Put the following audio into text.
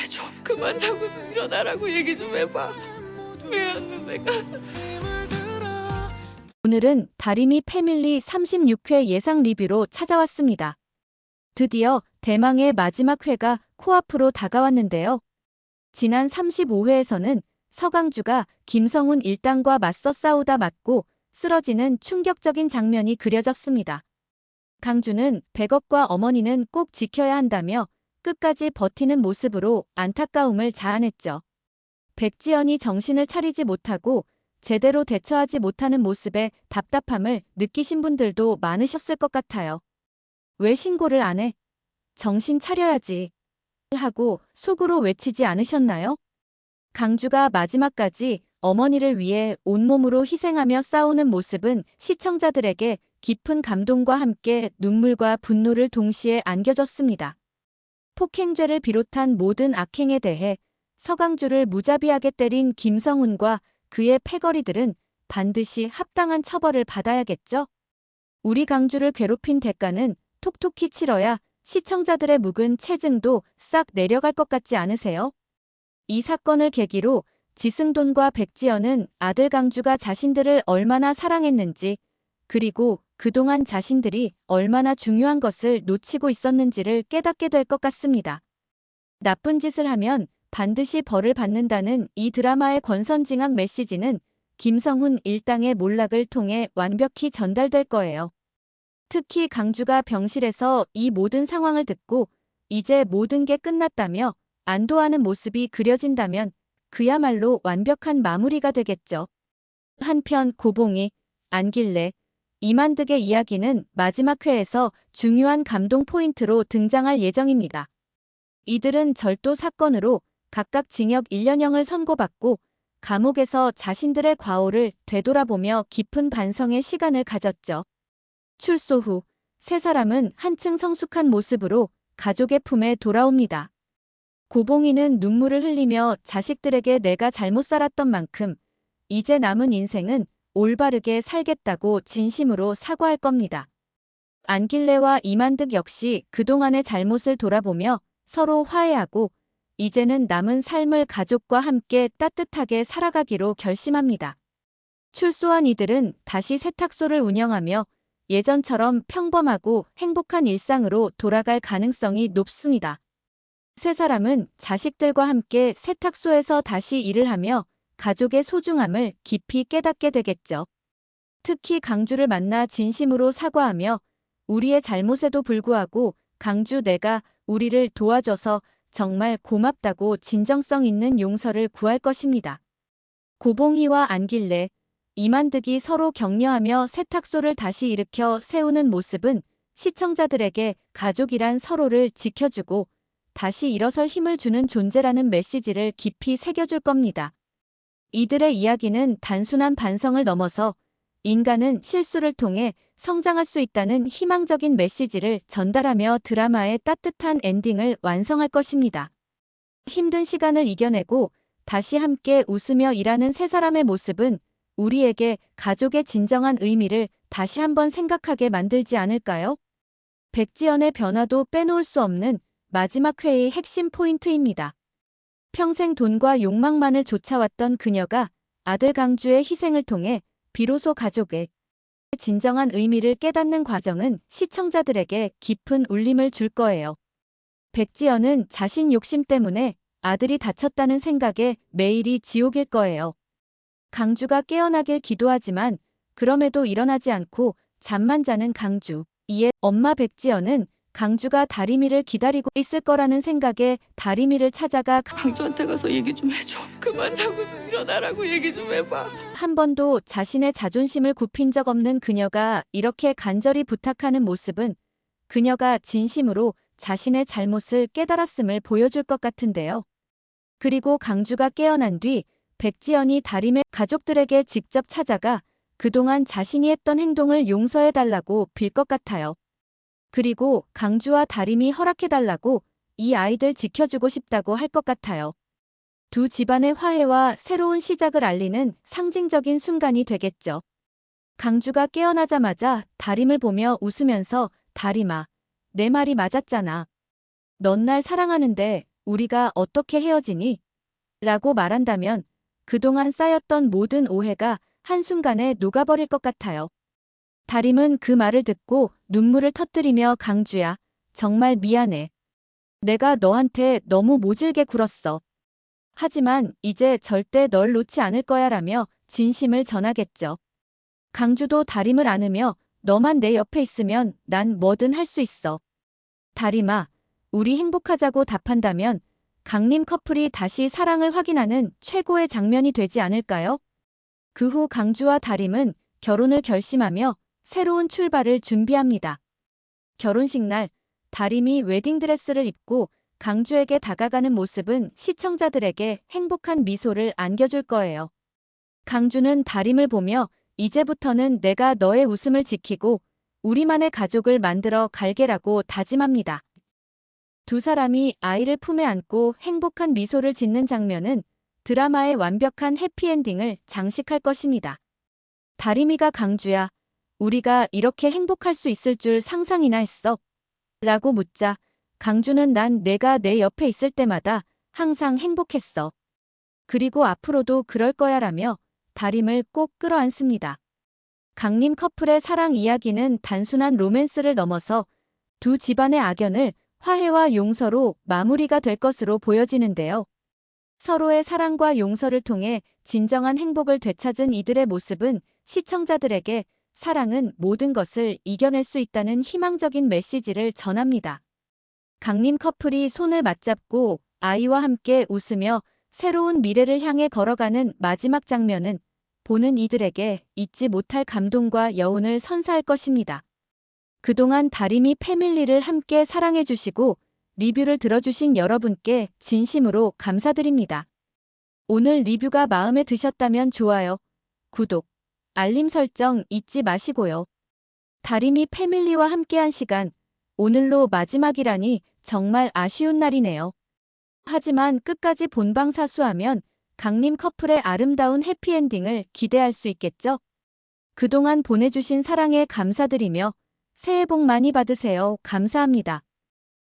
좀 그만 자고 좀 일어나라고 얘기 좀 해봐. 왜 안 내가. 오늘은 다리미 패밀리 36회 예상 리뷰로 찾아왔습니다. 드디어 대망의 마지막 회가 코앞으로 다가왔는데요. 지난 35회에서는 서강주가 김성훈 일당과 맞서 싸우다 맞고 쓰러지는 충격적인 장면이 그려졌습니다. 강주는 백억과 어머니는 꼭 지켜야 한다며 끝까지 버티는 모습으로 안타까움을 자아냈죠. 백지연이 정신을 차리지 못하고 제대로 대처하지 못하는 모습에 답답함을 느끼신 분들도 많으셨을 것 같아요. 왜 신고를 안 해? 정신 차려야지. 하고 속으로 외치지 않으셨나요? 강주가 마지막까지 어머니를 위해 온몸으로 희생하며 싸우는 모습은 시청자들에게 깊은 감동과 함께 눈물과 분노를 동시에 안겨줬습니다. 폭행죄를 비롯한 모든 악행에 대해 서강주를 무자비하게 때린 김성훈과 그의 패거리들은 반드시 합당한 처벌을 받아야겠죠? 우리 강주를 괴롭힌 대가는 톡톡히 치러야 시청자들의 묵은 체증도 싹 내려갈 것 같지 않으세요? 이 사건을 계기로 지승돈과 백지연은 아들 강주가 자신들을 얼마나 사랑했는지, 그리고 그동안 자신들이 얼마나 중요한 것을 놓치고 있었는지를 깨닫게 될 것 같습니다. 나쁜 짓을 하면 반드시 벌을 받는다는 이 드라마의 권선징악 메시지는 김성훈 일당의 몰락을 통해 완벽히 전달될 거예요. 특히 강주가 병실에서 이 모든 상황을 듣고 이제 모든 게 끝났다며 안도하는 모습이 그려진다면 그야말로 완벽한 마무리가 되겠죠. 한편 고봉이, 안길래, 이만득의 이야기는 마지막 회에서 중요한 감동 포인트로 등장할 예정입니다. 이들은 절도 사건으로 각각 징역 1년형을 선고받고 감옥에서 자신들의 과오를 되돌아보며 깊은 반성의 시간을 가졌죠. 출소 후 세 사람은 한층 성숙한 모습으로 가족의 품에 돌아옵니다. 고봉이는 눈물을 흘리며 자식들에게 내가 잘못 살았던 만큼 이제 남은 인생은 올바르게 살겠다고 진심으로 사과할 겁니다. 안길래와 이만득 역시 그동안의 잘못을 돌아보며 서로 화해하고 이제는 남은 삶을 가족과 함께 따뜻하게 살아가기로 결심합니다. 출소한 이들은 다시 세탁소를 운영하며 예전처럼 평범하고 행복한 일상으로 돌아갈 가능성이 높습니다. 세 사람은 자식들과 함께 세탁소에서 다시 일을 하며 가족의 소중함을 깊이 깨닫게 되겠죠. 특히 강주를 만나 진심으로 사과하며 우리의 잘못에도 불구하고 강주 내가 우리를 도와줘서 정말 고맙다고 진정성 있는 용서를 구할 것입니다. 고봉희와 안길래, 이만득이 서로 격려하며 세탁소를 다시 일으켜 세우는 모습은 시청자들에게 가족이란 서로를 지켜주고 다시 일어설 힘을 주는 존재라는 메시지를 깊이 새겨줄 겁니다. 이들의 이야기는 단순한 반성을 넘어서 인간은 실수를 통해 성장할 수 있다는 희망적인 메시지를 전달하며 드라마의 따뜻한 엔딩을 완성할 것입니다. 힘든 시간을 이겨내고 다시 함께 웃으며 일하는 세 사람의 모습은 우리에게 가족의 진정한 의미를 다시 한번 생각하게 만들지 않을까요? 백지연의 변화도 빼놓을 수 없는 마지막 회의 핵심 포인트입니다. 평생 돈과 욕망만을 쫓아왔던 그녀가 아들 강주의 희생을 통해 비로소 가족의 진정한 의미를 깨닫는 과정은 시청자들에게 깊은 울림을 줄 거예요. 백지연은 자신 욕심 때문에 아들이 다쳤다는 생각에 매일이 지옥일 거예요. 강주가 깨어나길 기도하지만 그럼에도 일어나지 않고 잠만 자는 강주. 이에 엄마 백지연은 강주가 다리미를 기다리고 있을 거라는 생각에 다리미를 찾아가 강주한테 가서 얘기 좀 해줘. 그만 자고 좀 일어나라고 얘기 좀 해봐. 한 번도 자신의 자존심을 굽힌 적 없는 그녀가 이렇게 간절히 부탁하는 모습은 그녀가 진심으로 자신의 잘못을 깨달았음을 보여줄 것 같은데요. 그리고 강주가 깨어난 뒤 백지연이 다림의 가족들에게 직접 찾아가 그동안 자신이 했던 행동을 용서해달라고 빌 것 같아요. 그리고 강주와 다림이 허락해달라고 이 아이들 지켜주고 싶다고 할 것 같아요. 두 집안의 화해와 새로운 시작을 알리는 상징적인 순간이 되겠죠. 강주가 깨어나자마자 다림을 보며 웃으면서 다림아, 내 말이 맞았잖아. 넌 날 사랑하는데 우리가 어떻게 헤어지니? 라고 말한다면 그동안 쌓였던 모든 오해가 한순간에 녹아버릴 것 같아요. 다림은 그 말을 듣고 눈물을 터뜨리며 강주야, 정말 미안해. 내가 너한테 너무 모질게 굴었어. 하지만 이제 절대 널 놓지 않을 거야 라며 진심을 전하겠죠. 강주도 다림을 안으며 너만 내 옆에 있으면 난 뭐든 할 수 있어. 다림아, 우리 행복하자고 답한다면 강림 커플이 다시 사랑을 확인하는 최고의 장면이 되지 않을까요? 그 후 강주와 다림은 결혼을 결심하며 새로운 출발을 준비합니다. 결혼식 날 다림이 웨딩드레스를 입고 강주에게 다가가는 모습은 시청자들에게 행복한 미소를 안겨줄 거예요. 강주는 다림을 보며 이제부터는 내가 너의 웃음을 지키고 우리만의 가족을 만들어 갈게라고 다짐합니다. 두 사람이 아이를 품에 안고 행복한 미소를 짓는 장면은 드라마의 완벽한 해피엔딩을 장식할 것입니다. 다림이가 강주야, 우리가 이렇게 행복할 수 있을 줄 상상이나 했어? 라고 묻자 강주는 난 내가 내 옆에 있을 때마다 항상 행복했어. 그리고 앞으로도 그럴 거야 라며 다림을 꼭 끌어안습니다. 강림 커플의 사랑 이야기는 단순한 로맨스를 넘어서 두 집안의 악연을 화해와 용서로 마무리가 될 것으로 보여지는데요. 서로의 사랑과 용서를 통해 진정한 행복을 되찾은 이들의 모습은 시청자들에게 사랑은 모든 것을 이겨낼 수 있다는 희망적인 메시지를 전합니다. 강림 커플이 손을 맞잡고 아이와 함께 웃으며 새로운 미래를 향해 걸어가는 마지막 장면은 보는 이들에게 잊지 못할 감동과 여운을 선사할 것입니다. 그동안 다림이 패밀리를 함께 사랑해주시고 리뷰를 들어주신 여러분께 진심으로 감사드립니다. 오늘 리뷰가 마음에 드셨다면 좋아요, 구독, 알림 설정 잊지 마시고요. 다림이 패밀리와 함께한 시간, 오늘로 마지막이라니 정말 아쉬운 날이네요. 하지만 끝까지 본방사수하면 강림 커플의 아름다운 해피엔딩을 기대할 수 있겠죠? 그동안 보내주신 사랑에 감사드리며 새해 복 많이 받으세요. 감사합니다.